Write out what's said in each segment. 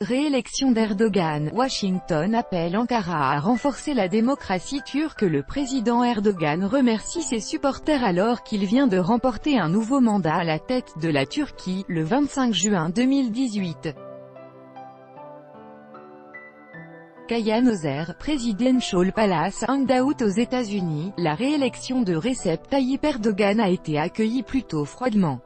Réélection d'Erdogan. Washington appelle Ankara à renforcer la démocratie turque. Le président Erdogan remercie ses supporters alors qu'il vient de remporter un nouveau mandat à la tête de la Turquie, le 25 juin 2018. Kayan Özer, Presidential Palace Hangout aux États-Unis. La réélection de Recep Tayyip Erdogan a été accueillie plutôt froidement.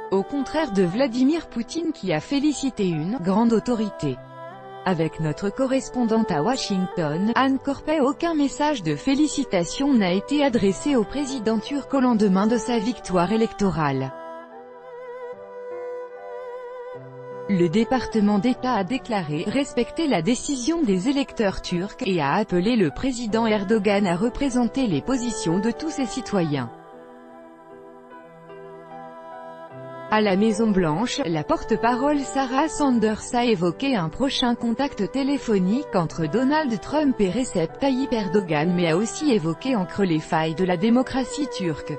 Au contraire de Vladimir Poutine qui a félicité une « grande autorité ». Avec notre correspondante à Washington, Anne Korpe, aucun message de félicitations n'a été adressé au président turc au lendemain de sa victoire électorale. Le département d'État a déclaré respecter la décision des électeurs turcs et a appelé le président Erdogan à représenter les positions de tous ses citoyens. À la Maison-Blanche, la porte-parole Sarah Sanders a évoqué un prochain contact téléphonique entre Donald Trump et Recep Tayyip Erdogan mais a aussi évoqué entre les failles de la démocratie turque.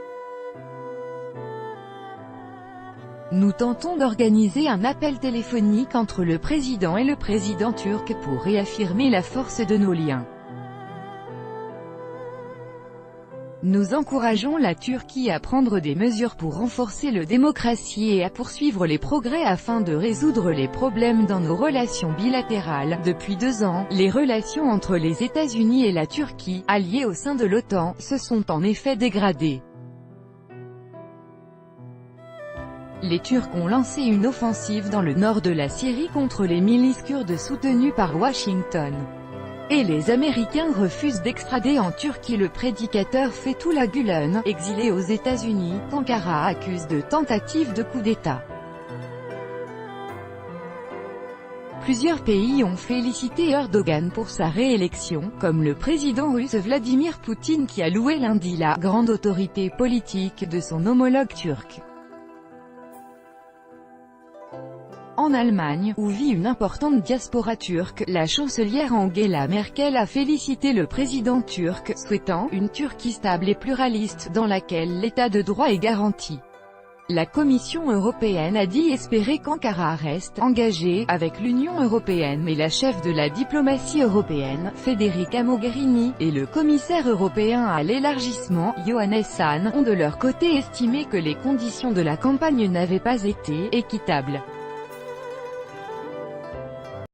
Nous tentons d'organiser un appel téléphonique entre le président et le président turc pour réaffirmer la force de nos liens. Nous encourageons la Turquie à prendre des mesures pour renforcer la démocratie et à poursuivre les progrès afin de résoudre les problèmes dans nos relations bilatérales. Depuis 2 ans, les relations entre les États-Unis et la Turquie, alliés au sein de l'OTAN, se sont en effet dégradées. Les Turcs ont lancé une offensive dans le nord de la Syrie contre les milices kurdes soutenues par Washington. Et les Américains refusent d'extrader en Turquie le prédicateur Fethullah Gülen, exilé aux États-Unis, qu'Ankara accuse de tentative de coup d'État. Plusieurs pays ont félicité Erdogan pour sa réélection, comme le président russe Vladimir Poutine qui a loué lundi la « grande autorité politique » de son homologue turc. En Allemagne, où vit une importante diaspora turque, la chancelière Angela Merkel a félicité le président turc, souhaitant « une Turquie stable et pluraliste dans laquelle l'état de droit est garanti ». La Commission européenne a dit espérer qu'Ankara reste engagée avec l'Union européenne mais la chef de la diplomatie européenne, Federica Mogherini, et le commissaire européen à l'élargissement, Johannes Hahn, ont de leur côté estimé que les conditions de la campagne n'avaient pas été équitables.